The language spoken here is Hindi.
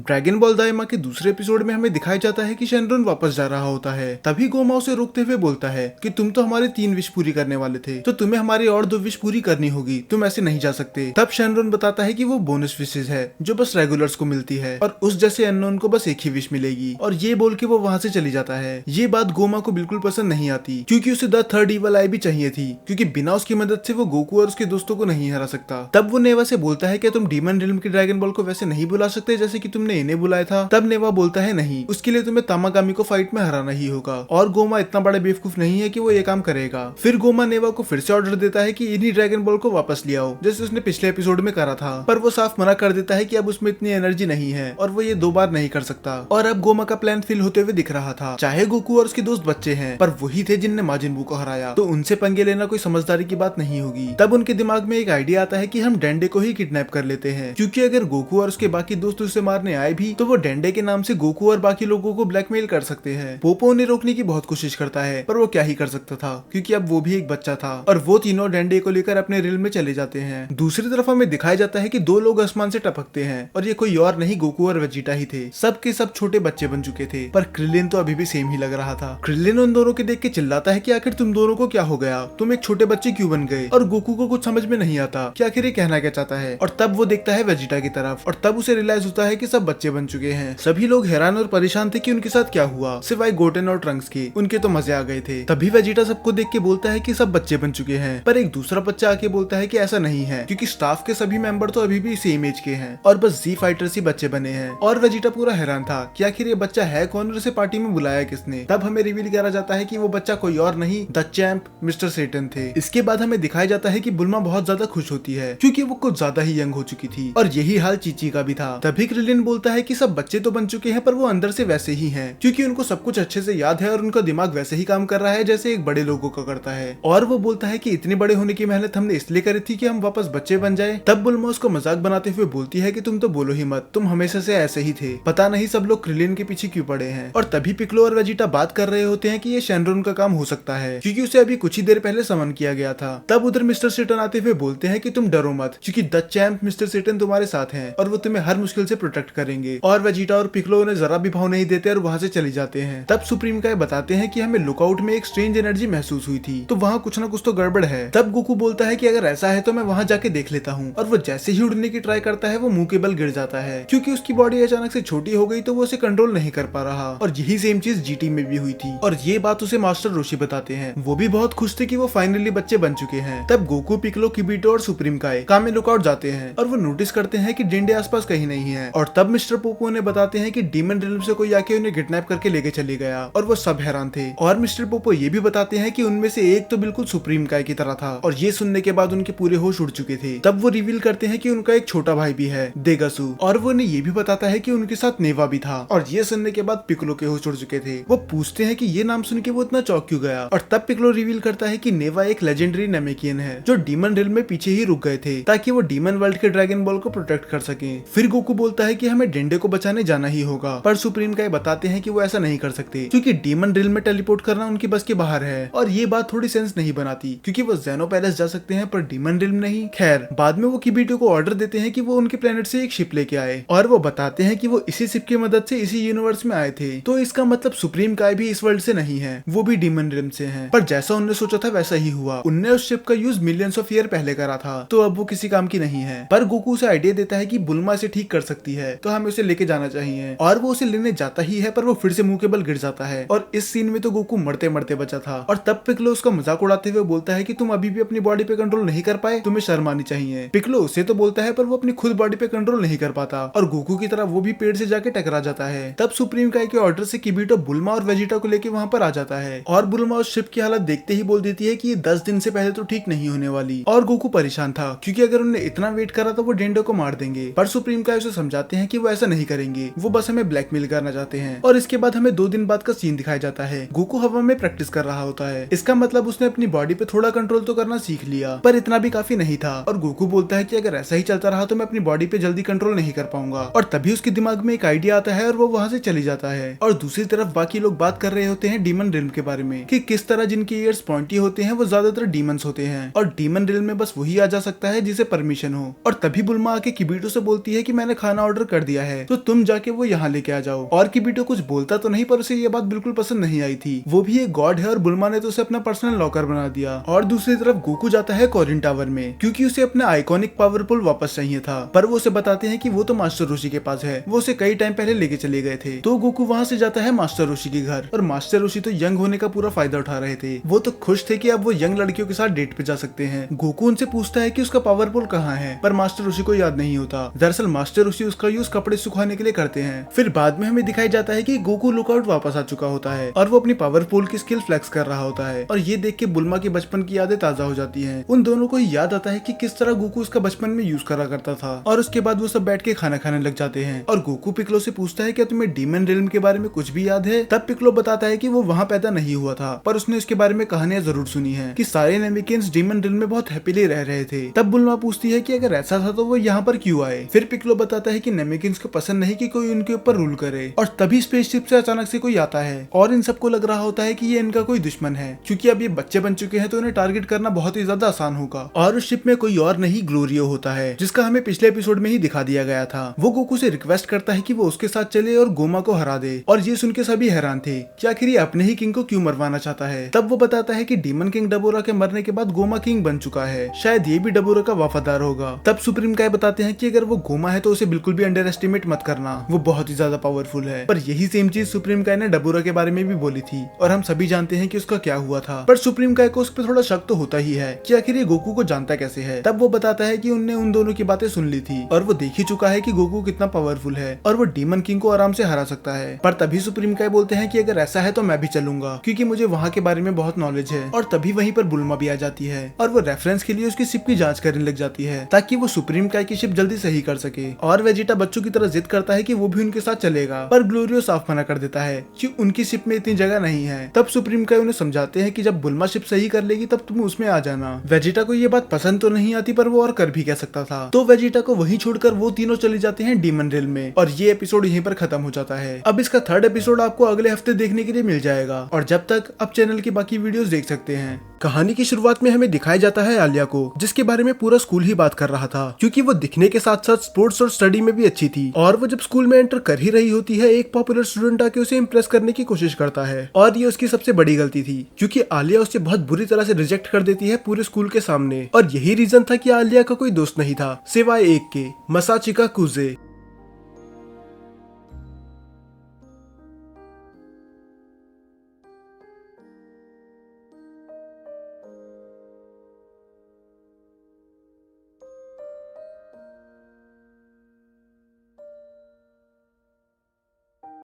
ड्रैगन बॉल दाइमा के दूसरे एपिसोड में हमें दिखाया जाता है कि शेनरॉन वापस जा रहा होता है। तभी गोमा उसे रोकते हुए बोलता है कि तुम तो हमारे 3 विश पूरी करने वाले थे, तो तुम्हें हमारी और 2 विश पूरी करनी होगी, तुम ऐसे नहीं जा सकते। तब शेनरॉन बताता है कि वो बोनस विशेष है जो बस रेगुलर्स को मिलती है और उस जैसे अननोन को बस एक ही विश मिलेगी, और ये बोल के वो वहाँ से चली जाता है। ये बात गोमा को बिल्कुल पसंद नहीं आती क्योंकि उसे द थर्ड ईवल आई भी चाहिए थी, क्योंकि बिना उसकी मदद से वो गोकू और उसके दोस्तों को नहीं हरा सकता। तब वो नेवा से बोलता है कि तुम डीमन रिल्म के ड्रैगन बॉल को वैसे नहीं बुला सकते जैसे कि तुमने इन्हें बुलाया था। तब नेवा बोलता है नहीं, उसके लिए तुम्हें तामागामी को फाइट में हराना ही होगा, और गोमा इतना बड़ा बेवकूफ नहीं है कि वो ये काम करेगा। फिर गोमा नेवा को फिर से ऑर्डर देता है कि इन्हीं ड्रैगन बॉल को वापस ले आओ, जैसे उसने पिछले एपिसोड में करा था, पर वो साफ मना कर देता है कि अब उसमें इतनी एनर्जी नहीं है और वो ये 2 बार नहीं कर सकता। और अब गोमा का प्लान फेल होते हुए दिख रहा था। चाहे गोकू और उसके दोस्त बच्चे हैं, पर वही थे जिनने माजिन बू को हराया, तो उनसे पंगे लेना कोई समझदारी की बात नहीं होगी। तब उनके दिमाग में एक आइडिया आता है कि हम डेंडे को ही किडनैप कर लेते हैं, क्योंकि अगर गोकू और उसके बाकी दोस्त उसे मारने आए भी तो वो डेंडे के नाम से गोकू और बाकी लोगों को ब्लैकमेल कर सकते हैं। पोपो उन्हें रोकने की बहुत कोशिश करता है, पर वो क्या ही कर सकता था, क्योंकि अब वो भी एक बच्चा था, और वो तीनों डेंडे को लेकर अपने रिल में चले जाते हैं। दूसरी तरफ हमें दिखाया जाता है कि 2 लोग आसमान से टपकते हैं, और ये कोई और नहीं गोकू और वेजिटा ही थे। सब के सब छोटे बच्चे बन चुके थे, पर क्रिलिन तो अभी भी सेम ही लग रहा था। क्रिलिन उन दोनों के देख के चिल्लाता है कि आखिर तुम दोनों को क्या हो गया, तुम एक छोटे बच्चे क्यों बन गए। और गोकू को कुछ समझ में नहीं आता कि आखिर ये कहना क्या चाहता है। और तब वो देखता है वेजिटा की तरफ, और तब उसे रियलाइज होता है कि सब बच्चे बन चुके हैं। सभी लोग हैरान और परेशान थे कि उनके साथ क्या हुआ, सिवाय गोटेन और ट्रंक्स के, उनके तो मजे आ गए थे। तभी वेजिटा सबको देख के बोलता है कि सब बच्चे बन चुके हैं, पर एक दूसरा बच्चा आके बोलता है कि ऐसा नहीं है, क्योंकि स्टाफ के सभी मेंबर तो अभी भी सेम एज के हैं और बस जी फाइटर्स ही बच्चे बने हैं। और वेजिटा पूरा हैरान था कि आखिर ये बच्चा है कौन और उसे पार्टी में बुलाया किसने। तब हमें रिवील करा जाता है कि वो बच्चा कोई और नहीं, द चैंप मिस्टर सेटन थे। इसके बाद हमें दिखाया जाता है कि बुल्मा बहुत ज्यादा खुश होती है, क्योंकि वो कुछ ज्यादा ही यंग हो चुकी थी, और यही हाल चीची का भी था। तभी क्रिलिन बोलता है कि सब बच्चे तो बन चुके हैं, पर वो अंदर से वैसे ही हैं, क्योंकि उनको सब कुछ अच्छे से याद है और उनका दिमाग वैसे ही काम कर रहा है जैसे एक बड़े लोगों का करता है। और वो बोलता है कि इतने बड़े होने की मेहनत हमने इसलिए करी थी कि हम वापस बच्चे बन जाए। तब बुल्मा उसको मजाक बनाते हुए बोलती है कि तुम तो बोलो ही मत, तुम हमेशा से ऐसे ही थे, पता नहीं सब लोग क्रिलिन के पीछे क्यों पड़े हैं। और तभी पिक्लो और वेजिटा बात कर रहे होते हैं कि ये शेनरॉन का काम हो सकता है, क्योंकि उसे अभी कुछ ही देर पहले समन किया गया था। तब उधर मिस्टर सेटन आते हुए बोलते हैं कि तुम डरो मत, क्योंकि द चैंप मिस्टर सेटन तुम्हारे साथ हैं और वो तुम्हें हर मुश्किल से प्रोटेक्ट करेंगे। और वेजिटा और पिक्लो उन्हें जरा भी भाव नहीं देते और वहाँ से चले जाते हैं। तब सुप्रीम काय बताते हैं कि हमें लुकआउट में एक स्ट्रेंज एनर्जी महसूस हुई थी, तो वहाँ कुछ ना कुछ तो गड़बड़ है। तब गोकू बोलता है कि अगर ऐसा है तो मैं वहाँ जाके देख लेता हूँ, और वो जैसे ही उड़ने की ट्राई करता है वो मुंह के बल गिर जाता है, क्योंकि उसकी बॉडी अचानक से छोटी हो गई तो वो उसे कंट्रोल नहीं कर पा रहा। और यही सेम चीज जीटी में भी हुई थी, और ये बात उसे मास्टर रोशी बताते हैं। वो भी बहुत खुश थे कि वो फाइनली बच्चे बन चुके हैं। तब गोकू, पिक्लो, किबीटो और सुप्रीम काय काम में लुकआउट जाते हैं, और वो नोटिस करते हैं कि डेंडे आसपास कहीं नहीं है। और तब मिस्टर पोपो उन्हें बताते हैं कि डीमन रिल्म से कोई आके उन्हें किडनैप करके लेके चले गया, और वो सब हैरान थे। और मिस्टर पोपो ये भी बताते हैं कि उनमें से एक तो बिल्कुल सुप्रीम काय की तरह था, और ये सुनने के बाद उनके पूरे होश उड़ चुके थे। तब वो रिवील करते हैं कि उनका एक छोटा भाई भी है, देगासू, और वो उन्हें ये भी बताता है कि उनके साथ नेवा भी था। और ये सुनने के बाद पिक्लो के होश उड़ चुके थे। वो पूछते हैं कि ये नाम सुन के वो इतना चौंक क्यों गया, और तब पिक्लो रिवील करता है कि नेवा एक लेजेंडरी नेमेकियन है जो डीमन रिल्म में पीछे ही रुक गए थे ताकि वो डीमन वर्ल्ड के ड्रैगन बॉल को प्रोटेक्ट कर सके। फिर गोकू बोलता है कि हमें डेंडे को बचाने जाना ही होगा, पर सुप्रीम काय बताते हैं कि वो ऐसा नहीं कर सकते, क्योंकि डीमन रिल्म में टेलीपोर्ट करना उनकी बस के बाहर है। और ये बात थोड़ी सेंस नहीं बनाती, क्योंकि वो ज़ेनो पैलेस जा सकते हैं पर डीमन रिल्म नहीं। खैर, बाद में वो किबीटो को ऑर्डर देते हैं कि वो उनके प्लेनेट से एक शिप लेके आए, और वो बताते हैं कि वो इसी शिप की मदद से इसी यूनिवर्स में आए थे। तो इसका मतलब सुप्रीम काय भी इस वर्ल्ड से नहीं है, वो भी डीमन रिल्म से हैं। पर जैसा उन्होंने सोचा था वैसा ही हुआ, उनने उस शिप का यूज मिलियंस ऑफ ईयर पहले करा था, तो अब वो किसी काम की नहीं है। पर गोकू उसे आइडिया देता है कि बुल्मा इसे ठीक कर सकती है, तो हमें उसे लेके जाना चाहिए। और वो उसे लेने जाता ही है, पर वो फिर से मुंह के बल गिर जाता है, और इस सीन में तो गोकू मरते मरते बचा था। और तब पिक्लो उसका मजाक उड़ाते हुए बोलता है कि तुम अभी भी अपनी बॉडी पे कंट्रोल नहीं कर पाए, तुम्हें शर्म आनी चाहिए। पिक्लो उसे तो बोलता है, पर वो अपनी खुद बॉडी पे कंट्रोल नहीं कर पाता, और गोकू की तरह वो भी पेड़ से जाके टकरा जाता है। तब सुप्रीम काय के ऑर्डर से किबीटो बुल्मा और वेजिटा को लेके वहाँ पर आ जाता है, और बुल्मा उस शिप की हालत देखते ही बोल देती है कि ये 10 दिन से पहले तो ठीक नहीं होने वाली। और गोकू परेशान था, क्योंकि अगर उन्होंने इतना वेट करा तो वो डेंडो को मार देंगे। पर सुप्रीम काय उसे समझाते हैं कि वो ऐसा नहीं करेंगे, वो बस हमें ब्लैकमेल करना चाहते हैं। और इसके बाद हमें 2 दिन बाद का सीन दिखाया जाता है। गोकू हवा में प्रैक्टिस कर रहा होता है, इसका मतलब उसने अपनी बॉडी पे थोड़ा कंट्रोल तो करना सीख लिया, पर इतना भी काफी नहीं था। और गोकू बोलता है कि अगर ऐसा ही चलता रहा तो मैं अपनी बॉडी पे जल्दी कंट्रोल नहीं कर पाऊंगा। और तभी उसके दिमाग में एक आइडिया आता है और वो वहाँ से चली जाता है। और दूसरी तरफ बाकी लोग बात कर रहे होते हैं डीमन रिल्म के बारे में, कि किस तरह जिनके ईयर्स पॉइंटी होते हैं वो ज्यादातर डीमंस होते हैं, और डीमन रिल्म में बस वही आ जा सकता है जिसे परमिशन हो। और तभी बुल्मा आके किबीटो से बोलती है कि मैंने खाना ऑर्डर कर दिया है, तो तुम जाके वो यहाँ लेके आ जाओ। और किबीटो कुछ बोलता तो नहीं, पर उसे ये बात बिल्कुल पसंद नहीं आई थी। वो भी एक गॉड है और बुल्मा ने तो उसे अपना पर्सनल लॉकर बना दिया। और दूसरी तरफ गोकू जाता है कोरिन टावर में, क्योंकि उसे अपना आइकॉनिक पावर पुल वापस चाहिए था। पर वो उसे बताते हैं कि वो तो मास्टर रोशी के पास है, वो उसे कई टाइम पहले लेके चले गए थे। तो गोकू वहाँ से जाता है मास्टर रोशी के घर, और मास्टर रोशी तो यंग होने का पूरा फायदा उठा रहे थे। वो तो खुश थे कि अब वो यंग लड़कियों के साथ डेट पे जा सकते हैं। गोकू उनसे पूछता है कि उसका पावर पुल कहाँ है, पर मास्टर रोशी को याद नहीं होता। दरअसल मास्टर रोशी उसका यूज कपड़े सुखाने के लिए करते हैं। फिर बाद में हमें दिखाई जाता है कि गोकू लुकआउट वापस आ चुका होता है और वो अपनी पावर पुल की स्किल फ्लेक्स कर रहा होता है। और ये देख के बुल्मा की बचपन की यादें ताजा हो जाती हैं। उन दोनों को याद आता है कि किस तरह गोकू उसका बचपन में यूज करा करता था। और उसके बाद वो सब बैठ के खाना खाने लग जाते हैं। और गोकू पिक्लो से पूछता है कि तुम्हें डीमन रिल्म के बारे में कुछ भी याद है। तब पिक्लो बताता है कि वो वहाँ पैदा नहीं हुआ था, पर उसने उसके बारे में कहानियां जरूर सुनी है कि सारे नेमिकियंस डीमन रिल्म में बहुत हैप्पीली रह रहे थे। तब बुल्मा पूछती है कि अगर ऐसा था तो वो यहाँ पर क्यों आए। फिर पिक्लो बताता है कि नेमिकियंस को पसंद नहीं कि कोई उनके ऊपर रूल करे। और तभी स्पेसशिप से अचानक से कोई आता है और इन सबको लग रहा होता है कि ये इनका कोई दुश्मन है, क्योंकि अब ये बच्चे बन चुके हैं तो इन्हें टारगेट करना बहुत ही ज्यादा आसान होगा। और उस शिप में कोई और नहीं ग्लोरियो होता है, जिसका हमें पिछले एपिसोड में ही दिखा दिया गया था। वो गोकू से रिक्वेस्ट करता है कि वो उसके साथ चले और गोमा को हरा दे। और ये सुन के सभी हैरान थे कि आखिर ये अपने ही किंग को क्यों मरवाना चाहता है। तब वो बताता है कि डीमन किंग डबोरा के मरने के बाद गोमा किंग बन चुका है, शायद ये भी डबोरा का वफादार होगा। तब सुप्रीम काय बताते हैं कि अगर वो गोमा है तो उसे बिल्कुल भी अंडर एस्टिमेट मत करना, वो बहुत ही ज्यादा पावरफुल है। पर यही सेम चीज सुप्रीम काय ने डबोरा के बारे में भी बोली थी, और हम सभी जानते हैं कि उसका क्या हुआ था। पर सुप्रीम काय को उस पर थोड़ा शक तो होता ही है कि आखिर ये गोकू को जानता कैसे है। तब वो बताता है कि उनने उन दोनों की बातें सुन ली थी और वो देख ही चुका है कि गोकू कितना पावरफुल है और वो डीमन किंग को आराम से हरा सकता है। पर तभी सुप्रीम काय बोलते हैं कि अगर ऐसा है तो मैं भी चलूंगा, क्योंकि मुझे वहाँ के बारे में बहुत नॉलेज है। और तभी वहीं पर बुल्मा भी आ जाती है और वो रेफरेंस के लिए उसकी शिप की जांच करने लग जाती है, ताकि वो सुप्रीम काय की शिप जल्दी सही कर सके। और वेजिटा बच्चों की तरह जिद करता है कि वो भी उनके साथ चलेगा, पर ग्लोरियो साफ मना कर देता है कि उनकी शिप में इतनी जगह नहीं है। तब सुप्रीम काय उन्हें समझाते हैं कि जब बुल्मा शिप सही कर लेगी तब तुम उसमें आ जाना। वेजिटा को ये बात पसंद तो नहीं आती, पर वो और कर भी कह सकता था। तो वेजिटा को वहीं छोड़कर वो तीनों चले जाते हैं डीमन रिल्म में, और ये एपिसोड यहीं पर खत्म हो जाता है। अब इसका थर्ड एपिसोड आपको अगले हफ्ते देखने के लिए मिल जाएगा, और जब तक आप चैनल की बाकी वीडियोस देख सकते हैं। कहानी की शुरुआत में हमें दिखाया जाता है आलिया को, जिसके बारे में पूरा स्कूल ही बात कर रहा था, क्योंकि वो दिखने के साथ साथ स्पोर्ट्स और स्टडी में भी अच्छी थी। और वो जब स्कूल में एंटर कर ही रही होती है, एक पॉपुलर स्टूडेंट आके उसे इम्प्रेस करने की कोशिश करता है, और ये उसकी सबसे बड़ी गलती थी, क्योंकि आलिया उसे बहुत बुरी तरह से रिजेक्ट कर देती है पूरे स्कूल के सामने। और यही रीजन था कि आलिया का कोई दोस्त नहीं था सिवाय एक के, मसाचिका कुजे।